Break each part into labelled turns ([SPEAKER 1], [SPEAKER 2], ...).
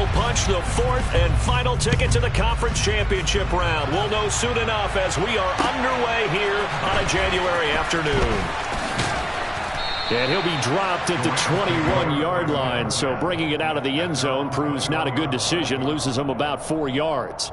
[SPEAKER 1] will punch the fourth and final ticket to the conference championship round. We'll know soon enough as we are underway here on a January afternoon. And he'll be dropped at the 21-yard line, so bringing it out of the end zone proves not a good decision, loses him about 4 yards.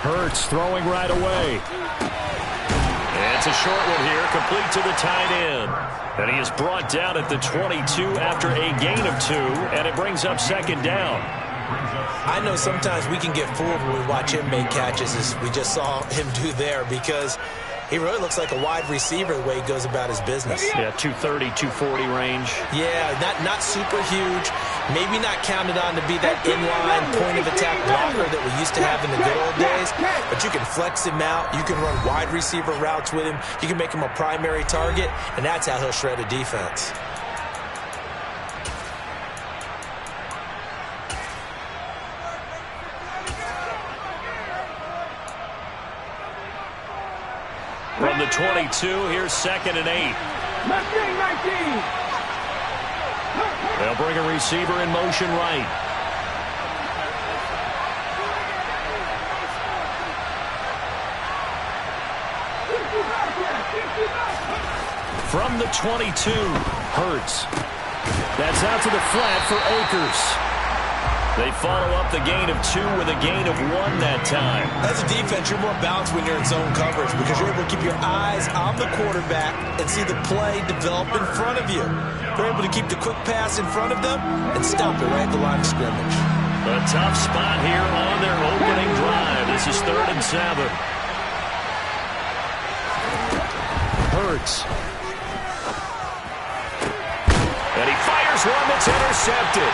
[SPEAKER 1] Hurts throwing right away. It's a short one here, complete to the tight end. And he is brought down at the 22 after a gain of 2, and it brings up second down.
[SPEAKER 2] I know sometimes we can get fooled when we watch him make catches, as we just saw him do there, because he really looks like a wide receiver the way he goes about his business.
[SPEAKER 1] Yeah, 230, 240 range.
[SPEAKER 2] Yeah, not super huge. Maybe not counted on to be that inline point-of-attack blocker that we used to have in the good old days. But you can flex him out. You can run wide receiver routes with him. You can make him a primary target, and that's how he'll shred a defense.
[SPEAKER 1] From the 22, here's 2nd and 8.
[SPEAKER 3] 19.
[SPEAKER 1] They'll bring a receiver in motion right. From the 22, Hurts. That's out to the flat for Akers. They follow up the gain of 2 with a gain of 1 that time.
[SPEAKER 2] As a defense, you're more balanced when you're in zone coverage because you're able to keep your eyes on the quarterback and see the play develop in front of you. They're able to keep the quick pass in front of them and stop it right at the line of scrimmage.
[SPEAKER 1] A tough spot here on their opening drive. This is 3rd and 7. Hurts. And he fires one that's intercepted.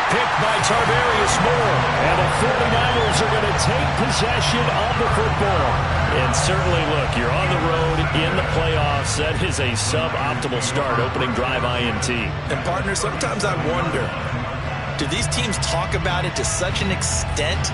[SPEAKER 1] Picked by Tarvarius Moore. And the 49ers are going to take possession of the football. And certainly, look, you're on the road in the playoffs. That is a suboptimal start, opening drive INT.
[SPEAKER 2] And, partner, sometimes I wonder, do these teams talk about it to such an extent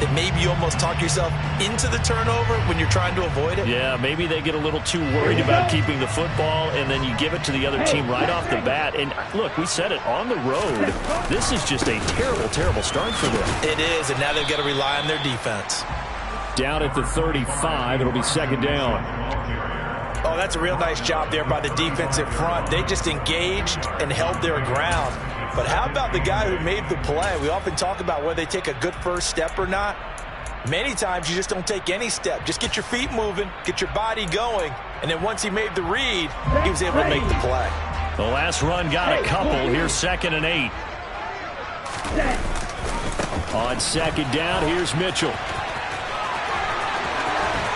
[SPEAKER 2] that maybe you almost talk yourself into the turnover when you're trying to avoid it?
[SPEAKER 1] Yeah, maybe they get a little too worried about keeping the football, and then you give it to the other team right off the bat. And, look, we said it, on the road, this is just a terrible, terrible start for them.
[SPEAKER 2] It is, and now they've got to rely on their defense.
[SPEAKER 1] Down at the 35, it'll be 2nd down.
[SPEAKER 2] Oh, that's a real nice job there by the defensive front. They just engaged and held their ground. But how about the guy who made the play? We often talk about whether they take a good first step or not. Many times you just don't take any step. Just get your feet moving, get your body going, and then once he made the read, he was able to make the play.
[SPEAKER 1] The last run got a couple. Here's 2nd and 8. On 2nd down, here's Mitchell.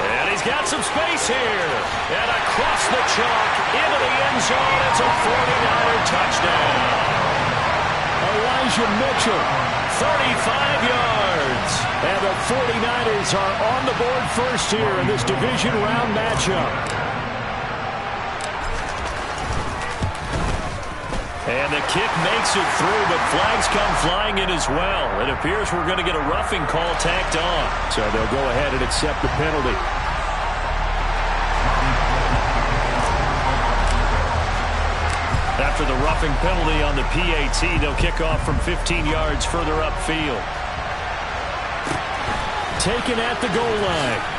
[SPEAKER 1] And he's got some space here. And across the chalk, into the end zone, it's a 49er touchdown. Elijah Mitchell, 35 yards. And the 49ers are on the board first here in this division round matchup. And the kick makes it through, but flags come flying in as well. It appears we're going to get a roughing call tacked on. So they'll go ahead and accept the penalty. After the roughing penalty on the PAT, they'll kick off from 15 yards further upfield. Taken at the goal line.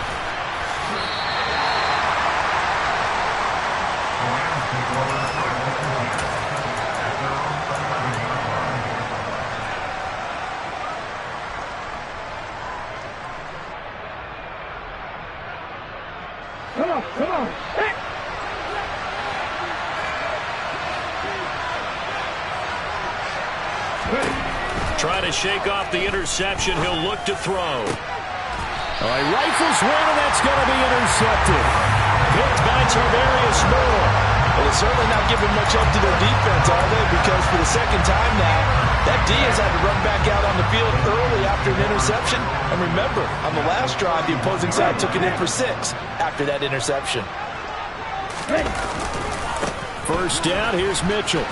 [SPEAKER 3] Come on. Hey.
[SPEAKER 1] Trying to shake off the interception. He'll look to throw. All right, rifles one, and that's going to be intercepted. Picked by Tarvarius Moore.
[SPEAKER 2] Well, they're certainly not giving much up to their defense, are they? Because for the second time now, that D has had to run back out on the field early after an interception. And remember, on the last drive, the opposing side took it in for 6 after that interception.
[SPEAKER 1] First down, here's Mitchell.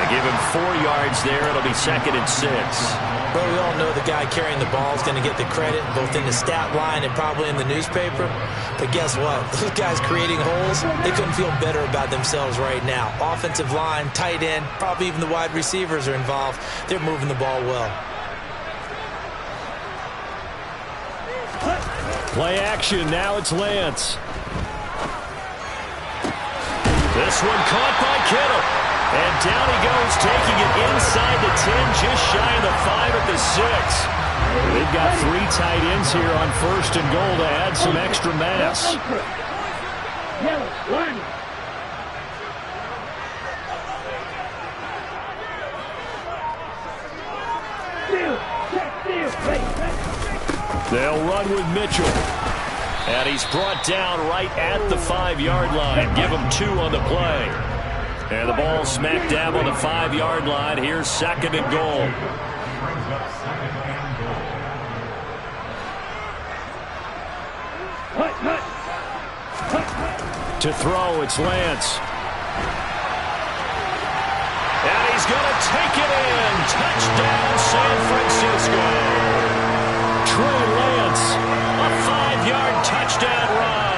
[SPEAKER 1] Give him 4 yards there. It'll be 2nd and 6.
[SPEAKER 2] Well, we all know the guy carrying the ball is going to get the credit, both in the stat line and probably in the newspaper. But guess what? Those guys creating holes, they couldn't feel better about themselves right now. Offensive line, tight end, probably even the wide receivers are involved. They're moving the ball well.
[SPEAKER 1] Play action. Now it's Lance. This one caught by Kittle. And down he goes, taking it inside the 10, just shy of the 5 at the 6. They've got 3 tight ends here on 1st and goal to add some extra mass. They'll run with Mitchell. And he's brought down right at the 5-yard line. Give him 2 on the play. And the ball smack dab on the 5-yard line. Here's 2nd and goal. To throw, it's Lance. And he's going to take it in. Touchdown, San Francisco. Trey Lance, a 5-yard touchdown run.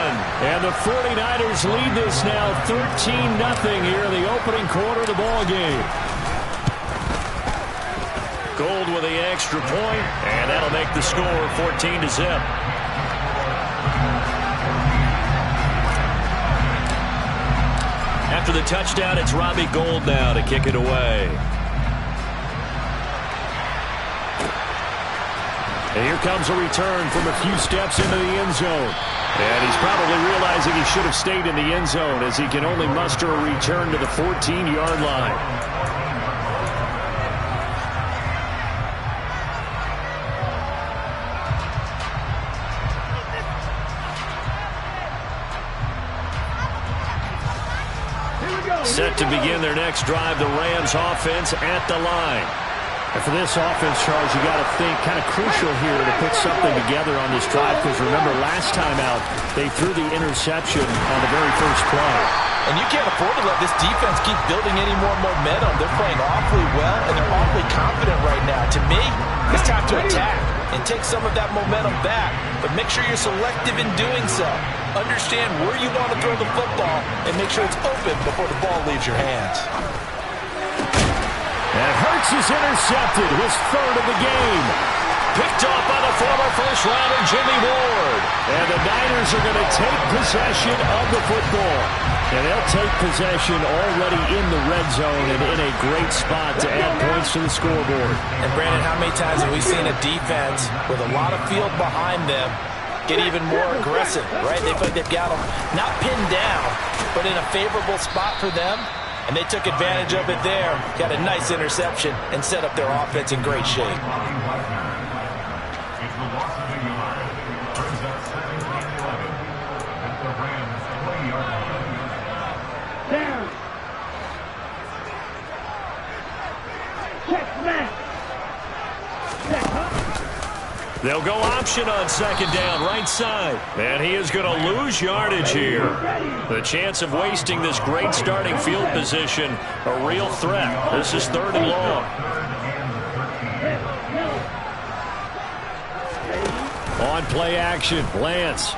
[SPEAKER 1] And the 49ers lead this now 13-0 here in the opening quarter of the ball game. Gold with the extra point, and that'll make the score 14-0. After the touchdown, it's Robbie Gould now to kick it away. And here comes a return from a few steps into the end zone. And he's probably realizing he should have stayed in the end zone as he can only muster a return to the 14-yard line. Set to begin their next drive, the Rams offense at the line. And for this offense, Charles, you got to think kind of crucial here to put something together on this drive, because remember, last time out, they threw the interception on the very first play.
[SPEAKER 2] And you can't afford to let this defense keep building any more momentum. They're playing awfully well, and they're awfully confident right now. To me, it's time to attack and take some of that momentum back, but make sure you're selective in doing so. Understand where you want to throw the football and make sure it's open before the ball leaves your hands.
[SPEAKER 1] And Hurts is intercepted, his 3rd of the game. Picked off by the former first-rounder Jimmy Ward. And the Niners are going to take possession of the football. And they'll take possession already in the red zone and in a great spot to add points to the scoreboard.
[SPEAKER 2] And Brandon, how many times have we seen a defense with a lot of field behind them get even more aggressive, right? They feel like they've got them not pinned down, but in a favorable spot for them. And they took advantage of it there, got a nice interception, and set up their offense in great shape.
[SPEAKER 3] Down. Check man.
[SPEAKER 1] They'll go option on 2nd down, right side. And he is going to lose yardage here. The chance of wasting this great starting field position, a real threat. This is 3rd and long. On play action, Lance.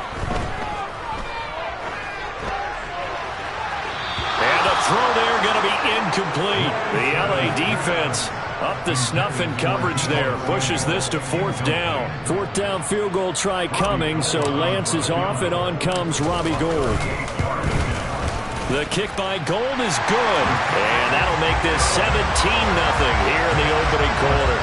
[SPEAKER 1] And a throw there going to be incomplete. The LA defense up the snuff in coverage there. Pushes this to 4th down. 4th down field goal try coming, so Lance is off, and on comes Robbie Gould. The kick by Gould is good, and that'll make this 17-0 here in the opening quarter.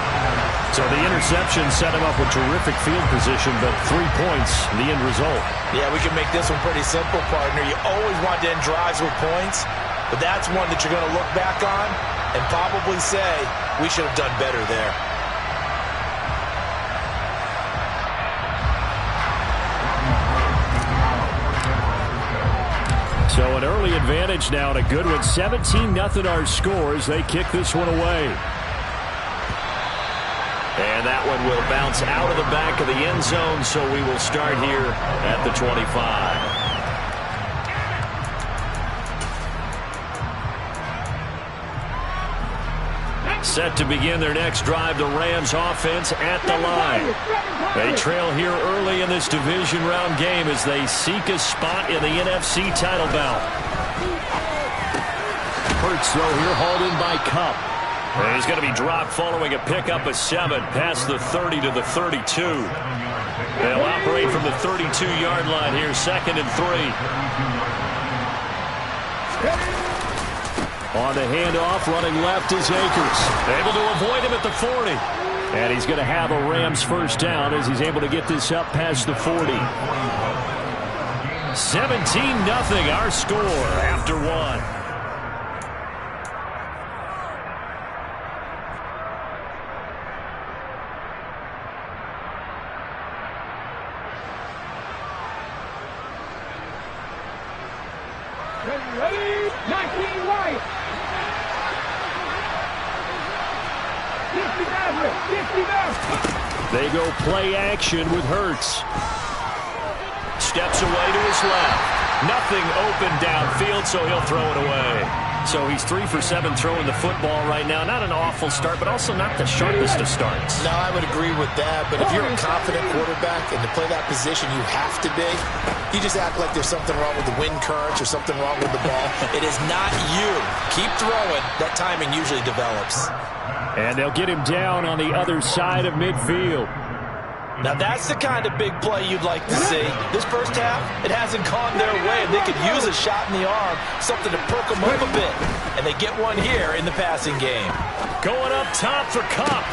[SPEAKER 1] So the interception set him up with terrific field position, but 3 points, the end result.
[SPEAKER 2] Yeah, we can make this one pretty simple, partner. You always want to end drives with points, but that's one that you're going to look back on and probably say, we should have done better there.
[SPEAKER 1] So an early advantage now and a good one. 17-0 our score as they kick this one away. And that one will bounce out of the back of the end zone, so we will start here at the 25. Set to begin their next drive, the Rams offense at the line. They trail here early in this division round game as they seek a spot in the NFC title bout. Hurts throw here, hauled in by Kupp. And he's going to be dropped following a pickup of 7 past the 30 to the 32. They'll operate from the 32-yard line here, 2nd and 3. On the handoff, running left is Akers. Able to avoid him at the 40. And he's going to have a Rams first down as he's able to get this up past the 40. 17-0 our score after 1. They go play action with Hurts. Steps away to his left. Nothing open downfield, so he'll throw it away. So he's 3 for 7 throwing the football right now. Not an awful start, but also not the sharpest of starts.
[SPEAKER 2] No, I would agree with that. But if you're a confident quarterback and to play that position you have to be, you just act like there's something wrong with the wind currents or something wrong with the ball. It is not you. Keep throwing. That timing usually develops.
[SPEAKER 1] And they'll get him down on the other side of midfield.
[SPEAKER 2] Now that's the kind of big play you'd like to see. This first half, it hasn't gone their way, and they could use a shot in the arm, something to perk them up a bit. And they get one here in the passing game.
[SPEAKER 1] Going up top for Kupp.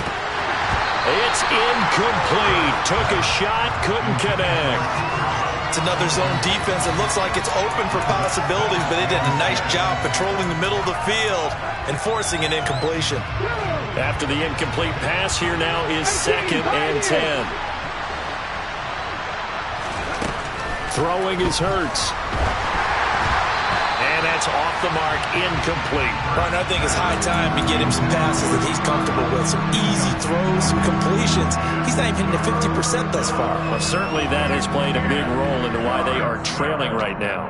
[SPEAKER 1] It's incomplete. Took a shot, couldn't connect.
[SPEAKER 2] It's another zone defense. It looks like it's open for possibilities, but they did a nice job patrolling the middle of the field and forcing an incompletion.
[SPEAKER 1] After the incomplete pass, here now is 2nd and 10. Throwing is Hurts. And that's off the mark, incomplete.
[SPEAKER 2] Right, I think it's high time to get him some passes that he's comfortable with. Some easy throws, some completions. He's not even hitting the 50% thus far.
[SPEAKER 1] Well, certainly that has played a big role into why they are trailing right now.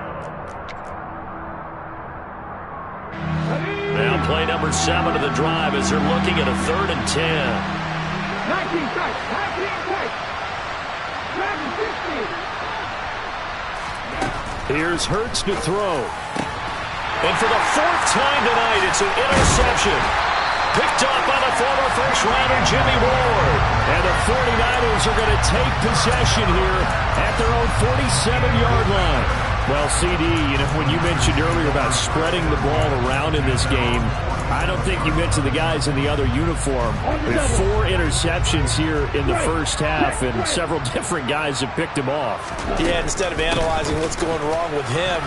[SPEAKER 1] Now play number 7 of the drive as they're looking at a 3rd and 10.
[SPEAKER 3] 19 strikes, 19 strikes. 50.
[SPEAKER 1] Here's Hurts to throw. And for the 4th time tonight, it's an interception. Picked up by the former first-rounder Jimmy Ward. And the 49ers are going to take possession here at their own 47-yard line. Well, CD, when you mentioned earlier about spreading the ball around in this game, I don't think you mentioned the guys in the other uniform. There's 4 interceptions here in the first half, and several different guys have picked him off.
[SPEAKER 2] Yeah, instead of analyzing what's going wrong with him,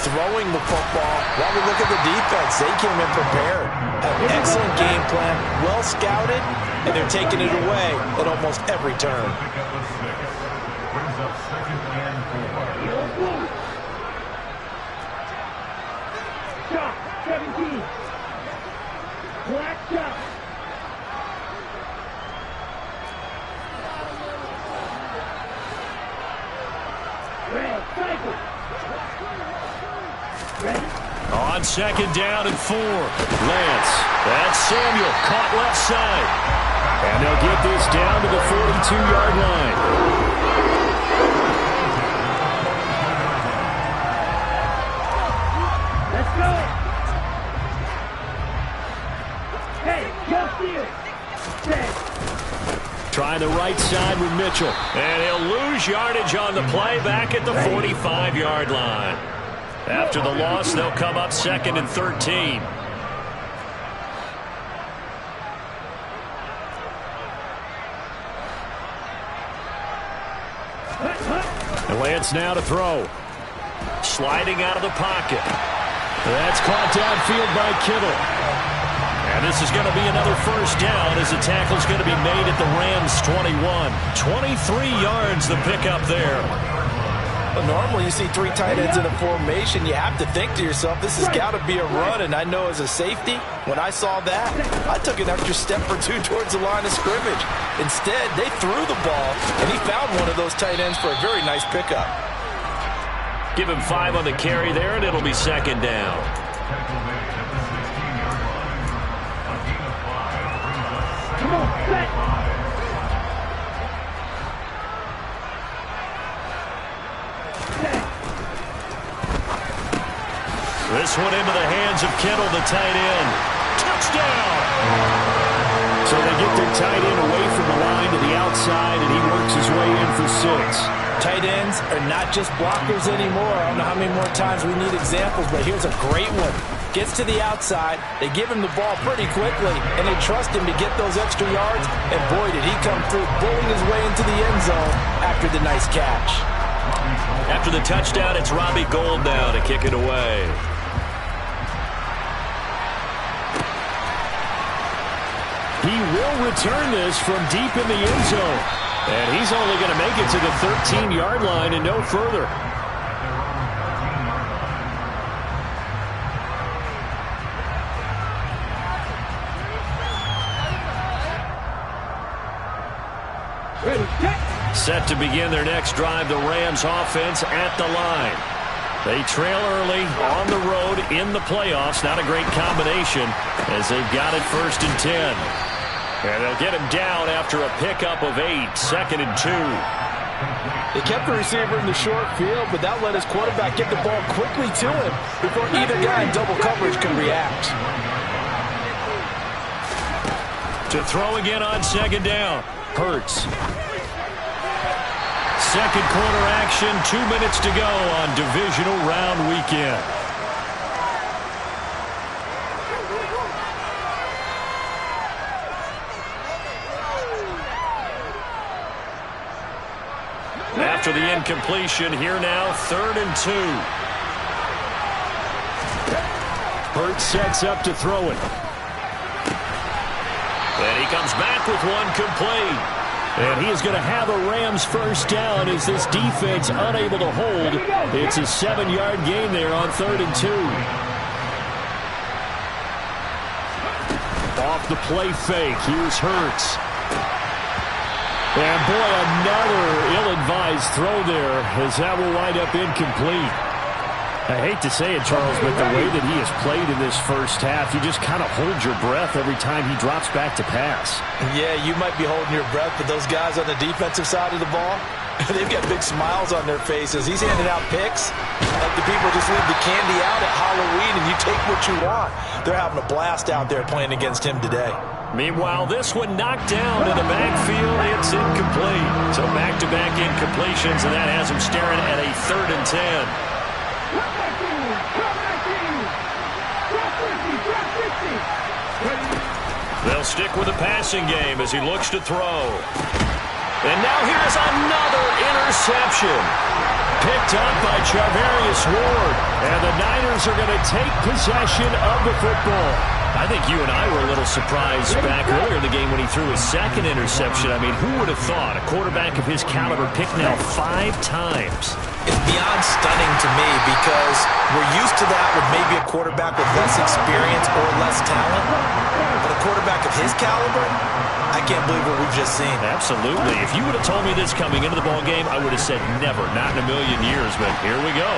[SPEAKER 2] throwing the football, while we look at the defense, they came in prepared. Had an excellent game plan, well scouted, and they're taking it away at almost every turn.
[SPEAKER 3] Shot, 17. Black shot. Red, cycle.
[SPEAKER 1] On 2nd down and 4. Lance. That's Samuel. Caught left side. And they'll get this down to the 42-yard line.
[SPEAKER 3] Let's go. Hey, just you.
[SPEAKER 1] Trying the right side with Mitchell. And he'll lose yardage on the play back at the 45-yard line. After the loss, they'll come up 2nd and 13. And Lance now to throw. Sliding out of the pocket. That's caught downfield by Kittle. this is going to be another first down as the tackle's going to be made at the Rams' 21. 23 yards the pickup there.
[SPEAKER 2] Well, normally you see three tight ends in a formation. You have to think to yourself, this has got to be a run. And I know as a safety, when I saw that, I took an extra step or two towards the line of scrimmage. Instead, they threw the ball, and he found one of those tight ends for a very nice pickup.
[SPEAKER 1] Give him 5 on the carry there, and it'll be second down.
[SPEAKER 3] Come on, set.
[SPEAKER 1] This one into the hands of Kittle, the tight end. Touchdown! So they get their tight end away from the line to the outside, and he works his way in for 6.
[SPEAKER 2] Tight ends are not just blockers anymore. I don't know how many more times we need examples, but here's a great one. Gets to the outside, they give him the ball pretty quickly, and they trust him to get those extra yards, and boy, did he come through, bulling his way into the end zone after the nice catch.
[SPEAKER 1] After the touchdown, it's Robbie Gould now to kick it away. He will return this from deep in the end zone. And he's only going to make it to the 13-yard line and no further. Set to begin their next drive, the Rams offense at the line. They trail early on the road in the playoffs. Not a great combination as they've got it 1st and 10. And they'll get him down after a pickup of 8, 2nd and 2.
[SPEAKER 2] They kept the receiver in the short field, but that let his quarterback get the ball quickly to him before either guy in double coverage could react.
[SPEAKER 1] To throw again on 2nd down. Hurts. 2nd quarter action, 2 minutes to go on divisional round weekend. After the incompletion, here now, 3rd and 2. Hurts sets up to throw it. And he comes back with one complete. And he is going to have a Rams first down as this defense unable to hold. It's a 7-yard gain there on 3rd and 2. Off the play fake, here's Hurts. And boy, another ill-advised throw there as that will wind up incomplete. I hate to say it, Charles, but the way that he has played in this first half, you just kind of hold your breath every time he drops back to pass.
[SPEAKER 2] Yeah, you might be holding your breath, but those guys on the defensive side of the ball, they've got big smiles on their faces. He's handing out picks like the people just leave the candy out at Halloween and you take what you want. They're having a blast out there playing against him today.
[SPEAKER 1] Meanwhile, this one knocked down in the backfield. It's incomplete. So back-to-back incompletions, and that has him staring at a 3rd and 10. They'll stick with the passing game as he looks to throw. And now here's another interception. Picked up by Charvarius Ward. And the Niners are going to take possession of the football. I think you and I were a little surprised back earlier in the game when he threw his 2nd interception. I mean, who would have thought a quarterback of his caliber picked now 5 times?
[SPEAKER 2] It's beyond stunning to me because we're used to that with maybe a quarterback with less experience or less talent. But a quarterback of his caliber, I can't believe what we've just seen.
[SPEAKER 1] Absolutely. If you would have told me this coming into the ballgame, I would have said never, not in a million years. But here we go.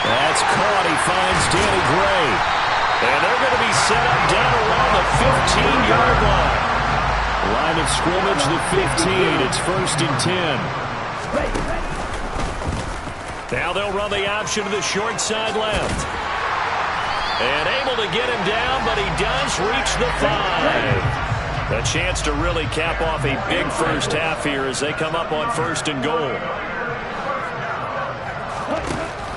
[SPEAKER 1] That's caught. He finds Danny Gray. And they're going to be set up down around the 15-yard line. Line of scrimmage, the 15. It's 1st and 10. Now they'll run the option to the short side left. And able to get him down, but he does reach the 5. A chance to really cap off a big first half here as they come up on 1st and goal.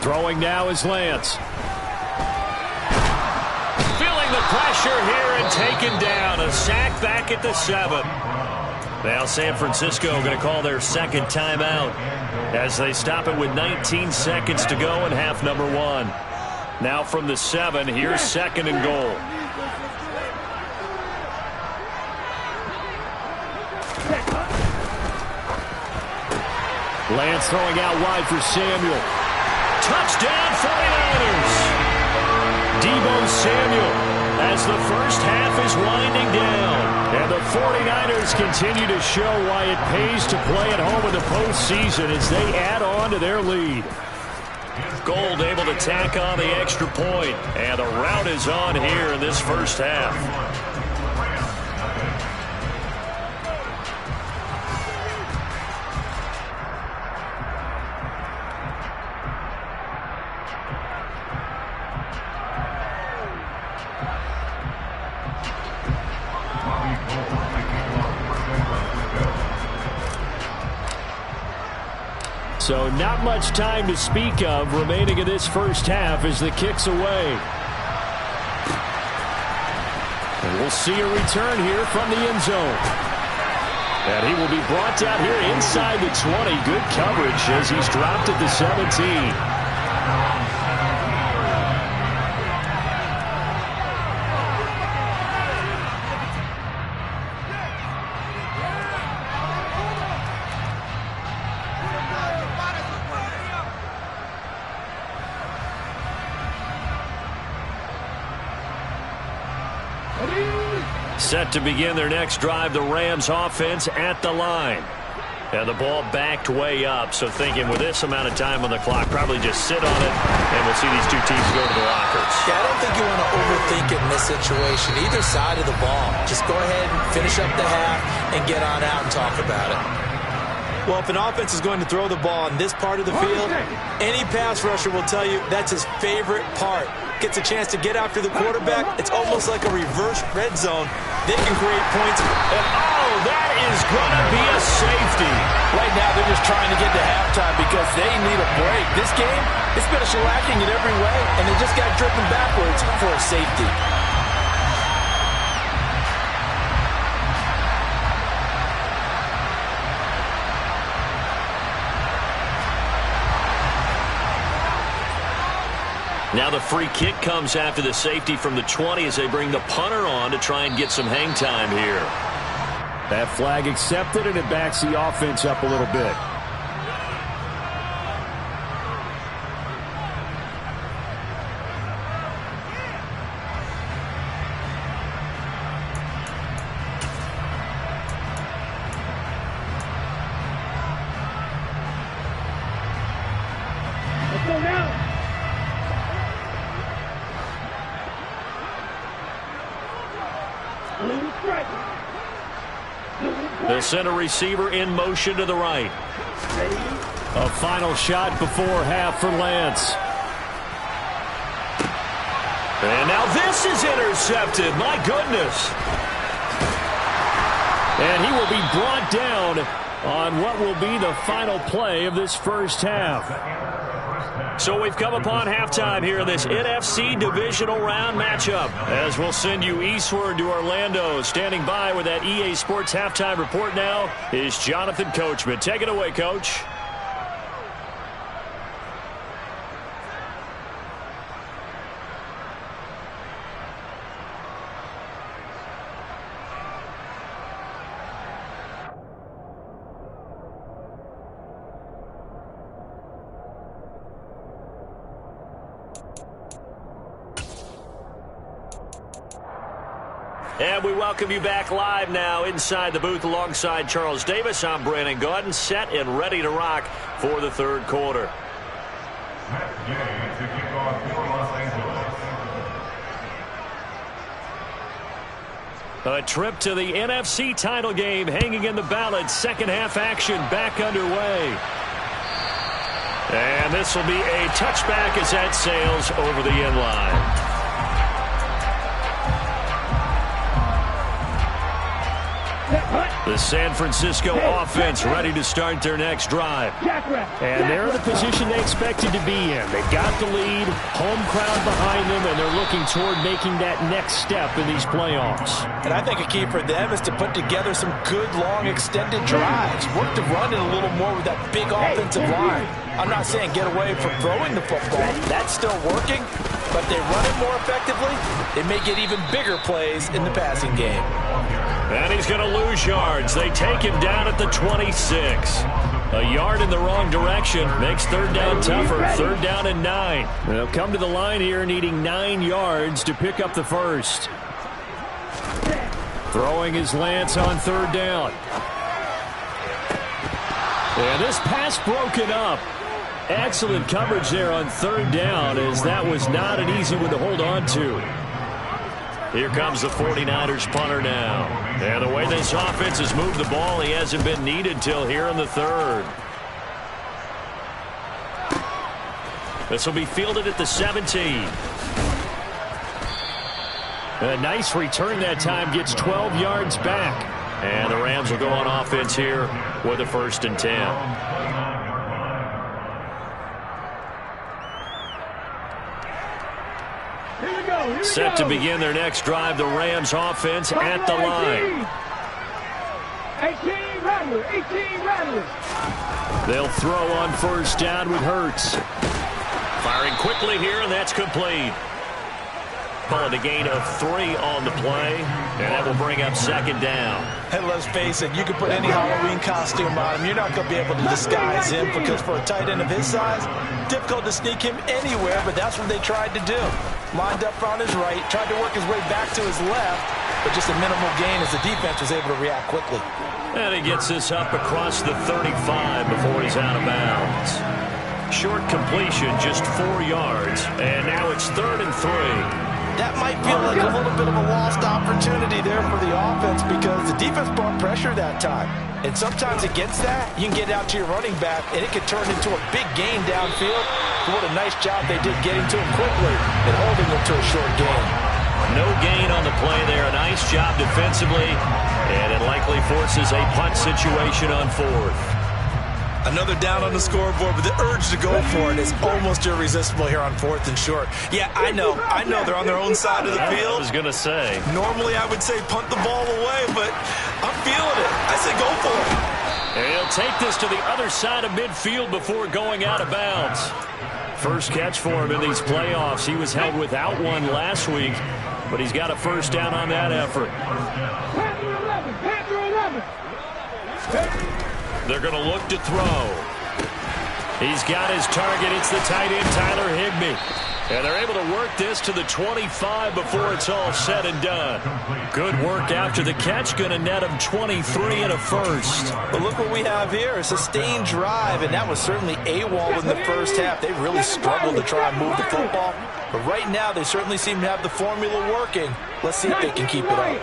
[SPEAKER 1] Throwing now is Lance. Feeling the pressure here and taken down. A sack back at the 7. Now San Francisco going to call their 2nd timeout as they stop it with 19 seconds to go in half number 1. Now from the 7, here's 2nd and goal. Lance throwing out wide for Samuel. Touchdown 49ers! Deebo Samuel as the first half is winding down. And the 49ers continue to show why it pays to play at home in the postseason as they add on to their lead. Gold able to tack on the extra point. And the rout is on here in this first half. So not much time to speak of remaining in this first half as the kick's away. And we'll see a return here from the end zone. And he will be brought down here inside the 20. Good coverage as he's dropped at the 17. Set to begin their next drive, the Rams offense at the line. And the ball backed way up, so thinking with this amount of time on the clock, probably just sit on it, and we'll see these two teams go to the lockers.
[SPEAKER 2] Yeah, I don't think you want to overthink it in this situation, either side of the ball. Just go ahead and finish up the half and get on out and talk about it. Well, if an offense is going to throw the ball in this part of the field, any pass rusher will tell you that's his favorite part. Gets a chance to get after the quarterback. It's almost like a reverse red zone. They can create points.
[SPEAKER 1] And oh, that is going to be a safety.
[SPEAKER 2] Right now, they're just trying to get to halftime because they need a break. This game, it's been a shellacking in every way, and they just got driven backwards for a safety.
[SPEAKER 1] Now the free kick comes after the safety from the 20 as they bring the punter on to try and get some hang time here. That flag accepted, and it backs the offense up a little bit.
[SPEAKER 3] Let's go now.
[SPEAKER 1] They'll send a receiver in motion to the right. A final shot before half for Lance. And now this is intercepted. My goodness. And he will be brought down on what will be the final play of this first half. So we've come upon halftime here in this NFC divisional round matchup. As we'll send you eastward to Orlando. Standing by with that EA Sports halftime report now is Jonathan Coachman. Take it away, Coach. And we welcome you back live now inside the booth alongside Charles Davis. I'm Brandon Gaudin, set and ready to rock for the third quarter. A trip to the NFC title game hanging in the balance. Second half action back underway. And this will be a touchback as that sails over the end line. The San Francisco offense ready to start their next drive. And they're in the position they expected to be in. They've got the lead, home crowd behind them, and they're looking toward making that next step in these playoffs.
[SPEAKER 2] And I think a key for them is to put together some good, long, extended drives. Work to run it a little more with that big offensive line. I'm not saying get away from throwing the football. That's still working, but they run it more effectively. They may get even bigger plays in the passing game.
[SPEAKER 1] And he's going to lose yards. They take him down at the 26. A yard in the wrong direction makes third down tougher. Third down and 9. They'll come to the line here needing 9 yards to pick up the first. Throwing his Lance on third down. And this pass broken up. Excellent coverage there on third down, as that was not an easy one to hold on to. Here comes the 49ers punter now. And the way this offense has moved the ball, he hasn't been needed till here in the third. This will be fielded at the 17. A nice return that time, gets 12 yards back. And the Rams will go on offense here with a 1st and 10. Set to begin their next drive, the Rams offense at the line.
[SPEAKER 3] 18 Rattler, 18 Rattler.
[SPEAKER 1] They'll throw on first down with Hurts. Firing quickly here, and that's complete. Calling a gain of 3 on the play, and that will bring up second down.
[SPEAKER 2] And let's face it, you can put any Halloween costume on him. You're not going to be able to disguise him, because for a tight end of his size, difficult to sneak him anywhere, but that's what they tried to do. Lined up on his right, tried to work his way back to his left, but just a minimal gain as the defense was able to react quickly.
[SPEAKER 1] And he gets this up across the 35 before he's out of bounds. Short completion, just 4 yards, and now it's 3rd and 3.
[SPEAKER 2] That might feel like a little bit of a lost opportunity there for the offense, because the defense brought pressure that time. And sometimes against that, you can get out to your running back, and it can turn into a big gain downfield. What a nice job they did getting to him quickly and holding him to a short gain.
[SPEAKER 1] No gain on the play there. A nice job defensively, and it likely forces a punt situation on 4th.
[SPEAKER 2] Another down on the scoreboard, but the urge to go for it is almost irresistible here on 4th and short. Yeah, I know they're on their own side of the field.
[SPEAKER 1] I was going to say.
[SPEAKER 2] Normally I would say punt the ball away, but I'm feeling it. I say go for it.
[SPEAKER 1] And he'll take this to the other side of midfield before going out of bounds. First catch for him in these playoffs. He was held without one last week, but he's got a first down on that effort.
[SPEAKER 3] Panther 11.
[SPEAKER 1] They're going to look to throw. He's got his target. It's the tight end, Tyler Higbee. And they're able to work this to the 25 before it's all said and done. Good work after the catch. Going to net him 23 and a first.
[SPEAKER 2] But look what we have here. A sustained drive, and that was certainly AWOL in the first half. They really struggled to try and move the football. But right now, they certainly seem to have the formula working. Let's see if they can keep it up.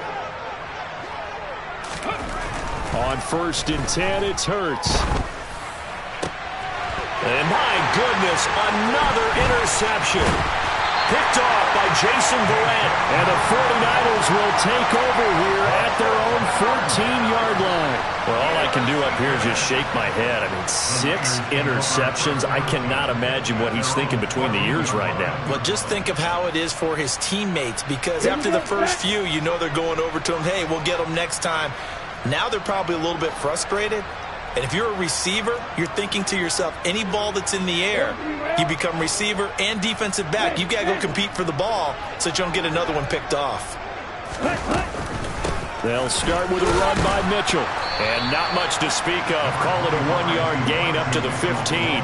[SPEAKER 1] On 1st and 10, it's Hurts. And my goodness, another interception. Picked off by Jason Verrett. And the 49ers will take over here at their own 14-yard line. Well, all I can do up here is just shake my head. I mean, 6 interceptions. I cannot imagine what he's thinking between the ears right now.
[SPEAKER 2] Well, just think of how it is for his teammates, because after the first few, you know they're going over to him, hey, we'll get him next time. Now they're probably a little bit frustrated. And if you're a receiver, you're thinking to yourself, any ball that's in the air, you become receiver and defensive back. You've got to go compete for the ball so that you don't get another one picked off.
[SPEAKER 1] They'll start with a run by Mitchell. And not much to speak of. Call it a 1-yard gain up to the 15.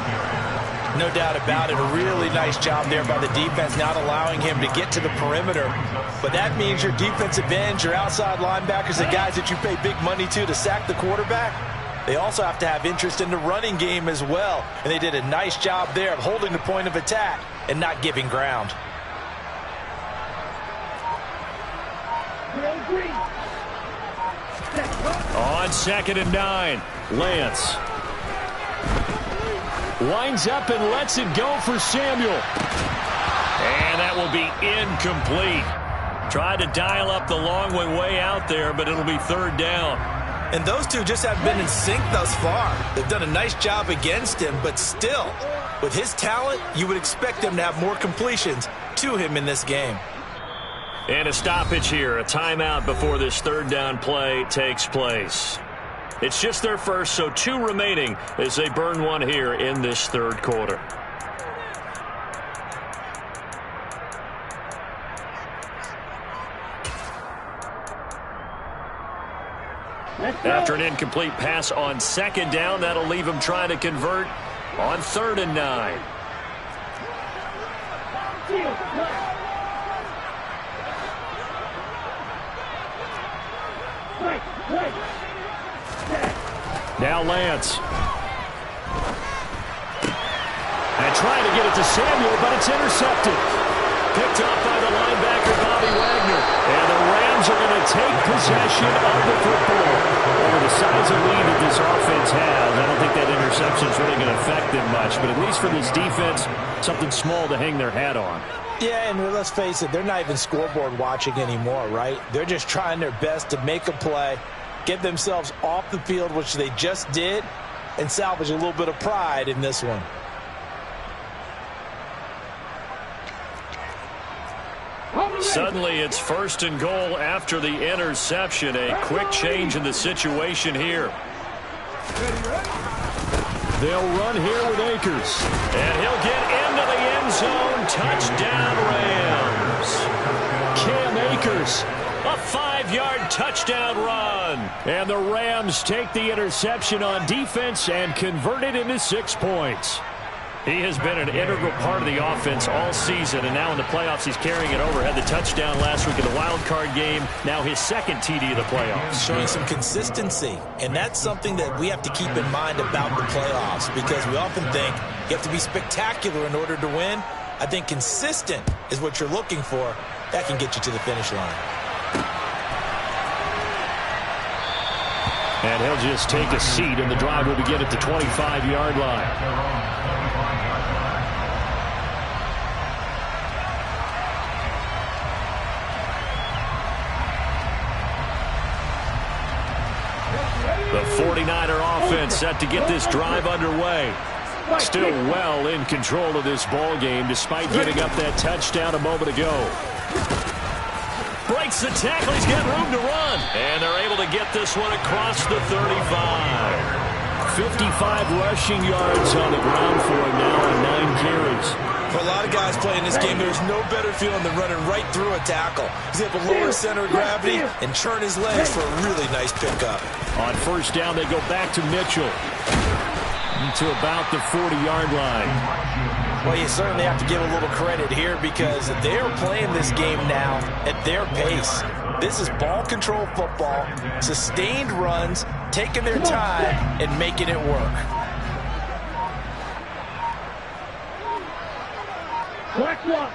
[SPEAKER 2] No doubt about it. A really nice job there by the defense, not allowing him to get to the perimeter. But that means your defensive ends, your outside linebackers, the guys that you pay big money to sack the quarterback, they also have to have interest in the running game as well. And they did a nice job there of holding the point of attack and not giving ground.
[SPEAKER 1] On 2nd and 9, Lance winds up and lets it go for Samuel. And that will be incomplete. Tried to dial up the long way out there, but it'll be 3rd down.
[SPEAKER 2] And those two just have been in sync thus far. They've done a nice job against him, but still, with his talent, you would expect them to have more completions to him in this game.
[SPEAKER 1] And a stoppage here, a timeout before this 3rd down play takes place. It's just their first, so 2 remaining as they burn one here in this 3rd quarter. After an incomplete pass on second down, that'll leave him trying to convert on 3rd and 9. Now Lance. And trying to get it to Samuel, but it's intercepted. Picked up by the linebacker, Bobby Wagner. And the Rams are going to take possession of the football. Over the size of lead that this offense has, I don't think that interception is really going to affect them much. But at least for this defense, something small to hang their hat on. Yeah, and let's face it, they're not even scoreboard watching anymore, right? They're just trying their best to make a play, get themselves off the field, which they just did, and salvage a little bit of pride in this one. Suddenly it's 1st and goal after the interception. A quick change in the situation here. They'll run here with Akers. And he'll get into the end zone. Touchdown, Rams. Cam Akers, a 5-yard touchdown run. And the Rams take the interception on defense and convert it into 6 points. He has been an integral part of the offense all season, and now in the playoffs he's carrying it over. Had the touchdown last week in the wild card game. Now his 2nd TD of the playoffs. Showing some consistency, and that's something that we have to keep in mind about the playoffs, because we often think you have to be spectacular in order to win. I think consistent is what you're looking for. That can get you to the finish line. And he'll just take a seat, and the drive will begin at the 25-yard line. The 49er offense set to get this drive underway. Still well in control of this ball game despite giving up that touchdown a moment ago. Breaks the tackle. He's got room to run. And they're able to get this one across the 35. 55 rushing yards on the ground for him now on 9 carries. For a lot of guys playing this game, there's no better feeling than running right through a tackle. He's able to lower center of gravity and turn his legs for a really nice pickup. On 1st down, they go back to Mitchell. To about the 40-yard line. Well, you certainly have to give a little credit here because they're playing this game now at their pace. This is ball control football, sustained runs, taking their time and making it work.
[SPEAKER 3] Correct one.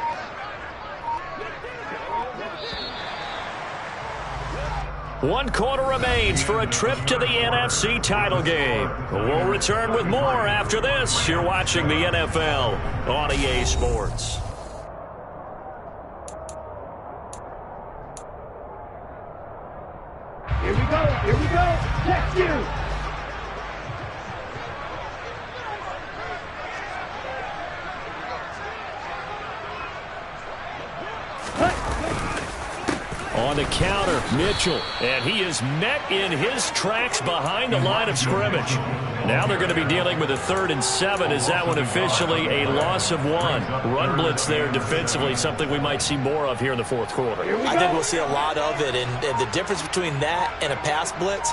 [SPEAKER 1] One quarter remains for a trip to the NFC title game. We'll return with more after this. You're watching the NFL on EA Sports.
[SPEAKER 3] Here we go. Here we go. Check you.
[SPEAKER 1] On the counter, Mitchell. And he is met in his tracks behind the line of scrimmage. Now they're going to be dealing with a 3rd and 7. Is that one officially a loss of 1? Run blitz there defensively, something we might see more of here in the 4th quarter.
[SPEAKER 2] I think we'll see a lot of it. And the difference between that and a pass blitz,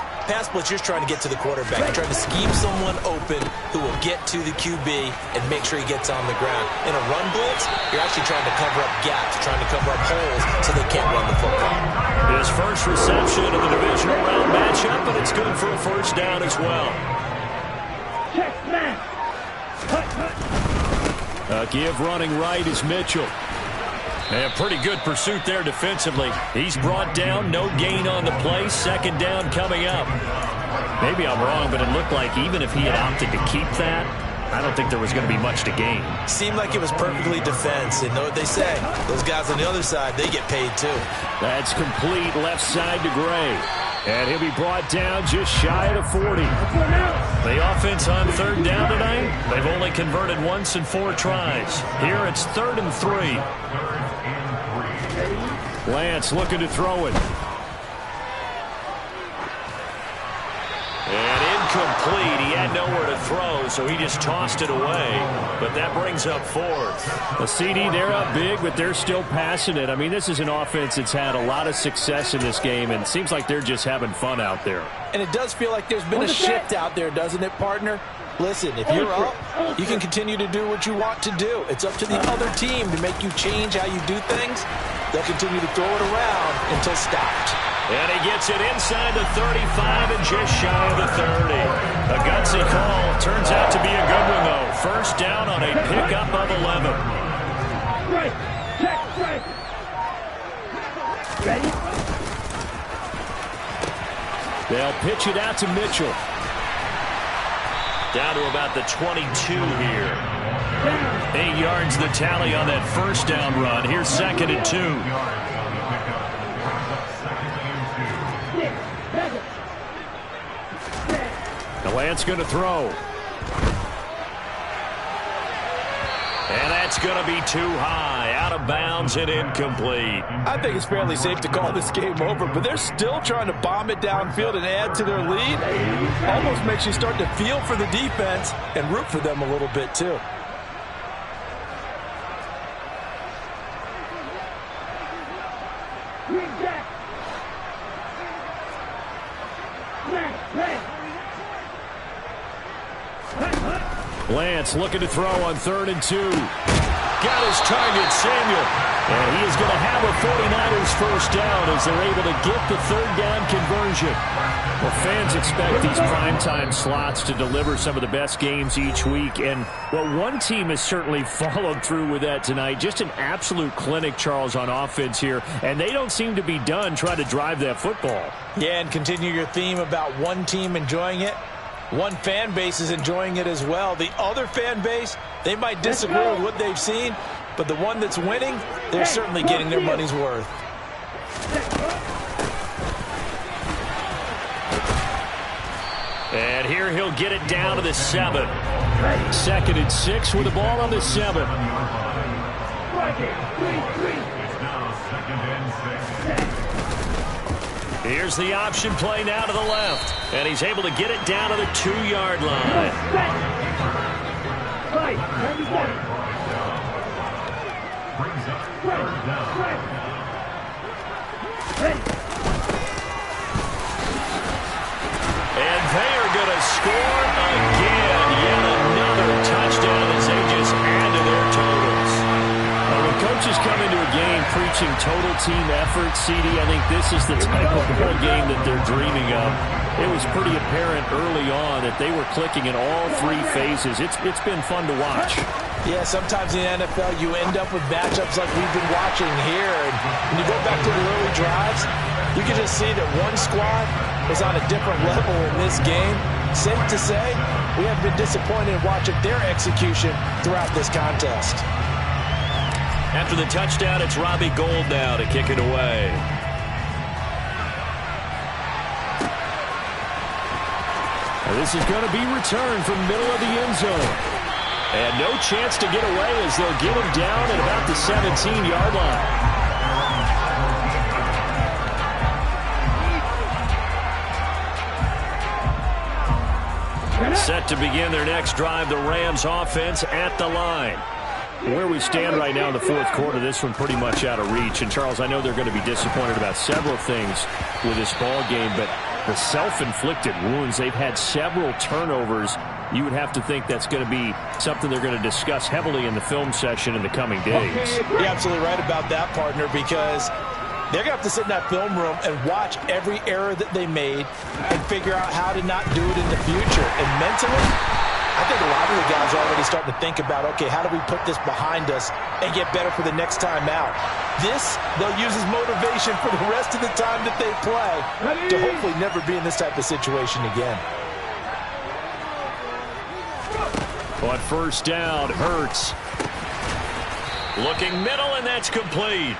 [SPEAKER 2] you're trying to get to the quarterback. You're trying to scheme someone open who will get to the QB and make sure he gets on the ground. In a run blitz, you're actually trying to cover up gaps, trying to cover up holes so they can't run the football.
[SPEAKER 1] His first reception of the divisional round matchup, but it's good for a 1st down as well. A give running right is Mitchell. And a pretty good pursuit there defensively. He's brought down, no gain on the play. 2nd down coming up. Maybe I'm wrong, but it looked like even if he had opted to keep that, I don't think there was going to be much to gain.
[SPEAKER 2] Seemed like it was perfectly defense. And know what they say, those guys on the other side, they get paid too.
[SPEAKER 1] That's complete left side to Gray. And he'll be brought down just shy of the 40. The offense on 3rd down tonight, they've only converted once in 4 tries. Here it's 3rd and 3. Lance looking to throw it. And incomplete. He had nowhere to throw, so he just tossed it away. But that brings up fourth.
[SPEAKER 4] A CD, they're up big, but they're still passing it. I mean, this is an offense that's had a lot of success in this game, and it seems like they're just having fun out there.
[SPEAKER 2] And it does feel like there's been a shift out there, doesn't it, partner? Listen, if you're up, you can continue to do what you want to do. It's up to the other team to make you change how you do things. They'll continue to throw it around until stopped.
[SPEAKER 1] And he gets it inside the 35 and just shy of the 30. A gutsy call. Turns out to be a good one, though. First down on a pickup of 11.
[SPEAKER 3] Strike. Check. Strike. Ready?
[SPEAKER 4] They'll pitch it out to Mitchell.
[SPEAKER 1] Down to about the 22 here. 8 yards the tally on that first down run. Here's 2nd and 2.
[SPEAKER 4] Lance going to throw.
[SPEAKER 1] And that's going to be too high. Out of bounds and incomplete.
[SPEAKER 2] I think it's fairly safe to call this game over, but they're still trying to bomb it downfield and add to their lead. Almost makes you start to feel for the defense and root for them a little bit, too.
[SPEAKER 4] Lance looking to throw on 3rd and 2. Got his target, Samuel. And he is going to have a 49ers first down as they're able to get the 3rd down conversion. Well, fans expect these primetime slots to deliver some of the best games each week. And, well, one team has certainly followed through with that tonight. Just an absolute clinic, Charles, on offense here. And they don't seem to be done trying to drive that football.
[SPEAKER 2] Yeah, and continue your theme about one team enjoying it. One fan base is enjoying it as well. The other fan base, they might disagree with what they've seen, but the one that's winning, they're certainly getting their money's worth.
[SPEAKER 1] And here he'll get it down to the 7.
[SPEAKER 4] 2nd and 6 with the ball on the 7.
[SPEAKER 1] Here's the option play now to the left. And he's able to get it down to the 2-yard line. And they are going to score again. Yet another touchdown as they just add to their totals.
[SPEAKER 4] When coaches come into a game preaching total team effort, CD, I think this is the type of ball game that they're dreaming of. It was pretty apparent early on that they were clicking in all 3 phases. It's been fun to watch.
[SPEAKER 2] Yeah, sometimes in the NFL you end up with matchups like we've been watching here. And when you go back to the early drives, you can just see that one squad is on a different level in this game. Safe to say, we have been disappointed in watching their execution throughout this contest.
[SPEAKER 1] After the touchdown, it's Robbie Gould now to kick it away.
[SPEAKER 4] This is going to be returned from middle of the end zone.
[SPEAKER 1] And no chance to get away as they'll get him down at about the 17-yard line. Set to begin their next drive, the Rams offense at the line.
[SPEAKER 4] Where we stand right now in the 4th quarter, this one pretty much out of reach. And, Charles, I know they're going to be disappointed about several things with this ball game, but the self-inflicted wounds, they've had several turnovers. You would have to think that's going to be something they're going to discuss heavily in the film session in the coming days.
[SPEAKER 2] You're absolutely right about that, partner, because they're going to have to sit in that film room and watch every error that they made and figure out how to not do it in the future. And mentally, I think a lot of the guys are already starting to think about, okay, how do we put this behind us and get better for the next time out? This, they'll use as motivation for the rest of the time that they play to hopefully never be in this type of situation again.
[SPEAKER 1] On first down, Hurts. Looking middle, and that's complete.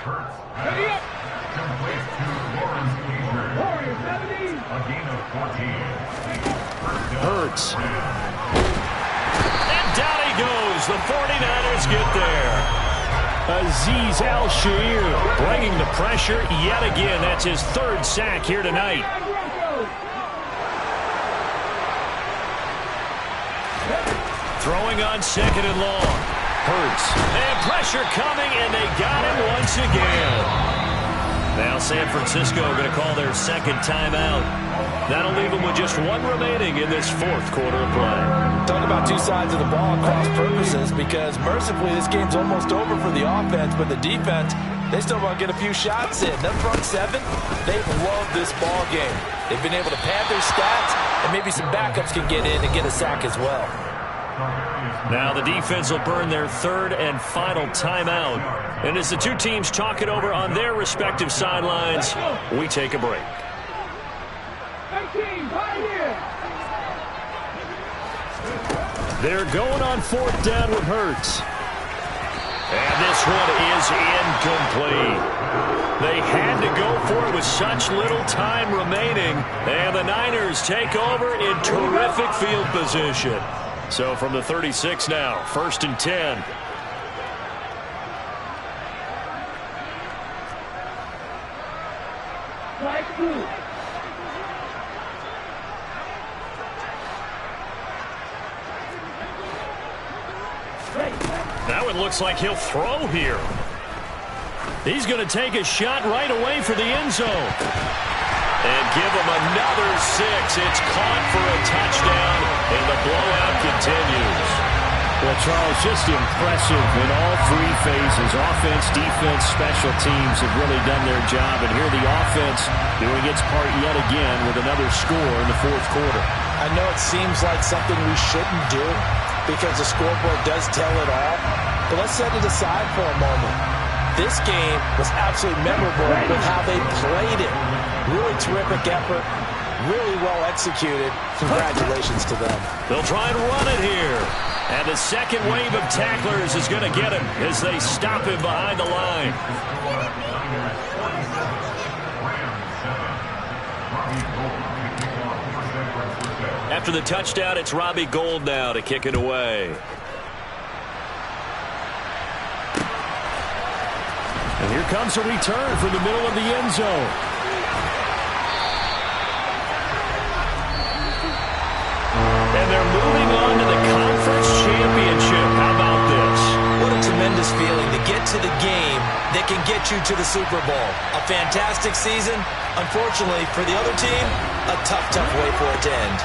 [SPEAKER 1] Hurts. And down he goes. The 49ers get there.
[SPEAKER 4] Azeez Al-Shaair
[SPEAKER 1] bringing the pressure yet again. That's his 3rd sack here tonight. Throwing on second and long. Hurts. And pressure coming, and they got him once again. Now San Francisco going to call their second timeout. That'll leave them with just one remaining in this fourth quarter of play.
[SPEAKER 2] Talk about two sides of the ball cross purposes, because mercifully this game's almost over for the offense, but the defense, they still want to get a few shots in. Their front seven, they've loved this ball game. They've been able to pad their stats, and maybe some backups can get in and get a sack as well.
[SPEAKER 1] Now the defense will burn their third and final timeout. And as the two teams talk it over on their respective sidelines, we take a break. They're going on fourth down with Hurts. And this one is incomplete. They had to go for it with such little time remaining. And the Niners take over in terrific field position. So from the 36 now, 1st and 10. That one looks like he'll throw here. He's going to take a shot right away for the end zone. And give him another 6. It's caught for a touchdown, and the blowout continues.
[SPEAKER 4] Well, Charles, just impressive in all three phases. Offense, defense, special teams have really done their job. And here the offense doing its part yet again with another score in the fourth quarter.
[SPEAKER 2] I know it seems like something we shouldn't do because the scoreboard does tell it all. But let's set it aside for a moment. This game was absolutely memorable with how they played it. Really terrific effort. Really well executed. Congratulations to them.
[SPEAKER 1] They'll try and run it here. And the second wave of tacklers is going to get him as they stop him behind the line. After the touchdown, it's Robbie Gould now to kick it away.
[SPEAKER 4] And here comes a return from the middle of the end zone.
[SPEAKER 1] And they're moving on to the conference championship. How about this?
[SPEAKER 2] What a tremendous feeling to get to the game that can get you to the Super Bowl. A fantastic season. Unfortunately, for the other team, a tough way for it to end.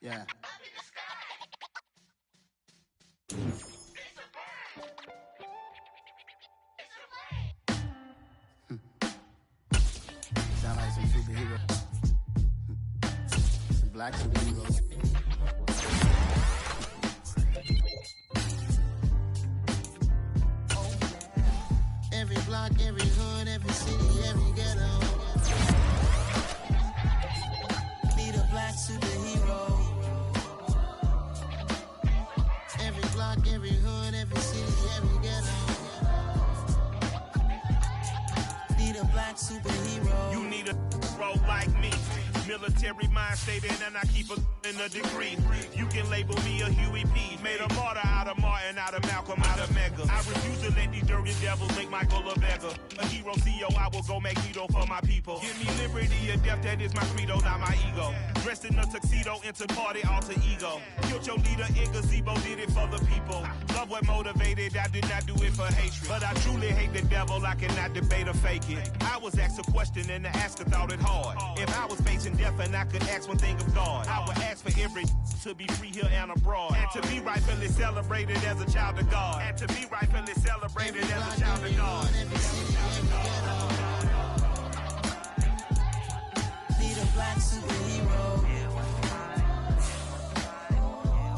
[SPEAKER 5] Yeah. Sound like some superhero. Some black superheroes. Every block, every hood, every city. block, every hood, every city, every ghetto. Need a black superhero.
[SPEAKER 6] You need a role like me. Military mind stated, and I keep in a degree. You can label me a Huey P. Made a martyr out of Martin, out of Malcolm, out of Mega. I refuse to let these dirty devils make Michael a beggar. A hero CEO, I will go Magneto for my people. Give me liberty or death, that is my credo, not my ego. Dressed in a tuxedo, into party, alter ego. Killed your leader in gazebo, did it for the people. Love what motivated, I did not do it for hatred. But I truly hate the devil, I cannot debate or fake it. I was asked a question and the asker thought it hard. If I was facing death and I could ask one thing of God, I would ask for every to be free here and abroad, and to be rightfully celebrated as a child of God, and to be rightfully celebrated as a child of God.
[SPEAKER 5] Need a black superhero.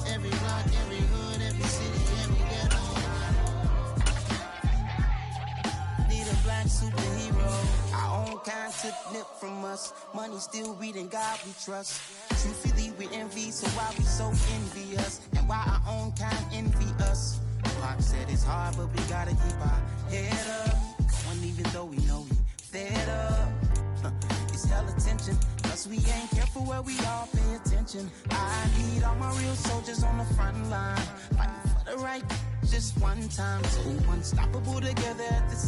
[SPEAKER 5] Every block, every hood, every city, every ghetto. Need a black superhero. Our own kind took nip from us. Money still reading God we trust. Truthfully we envy, so why we so envious? And why our own kind envy us? Pac said it's hard, but we gotta keep our head up. Going even though we know we fed up. It's hell attention, cause we ain't careful where we all pay attention. I need all my real soldiers on the front line, fighting for the right just one time. So unstoppable together at the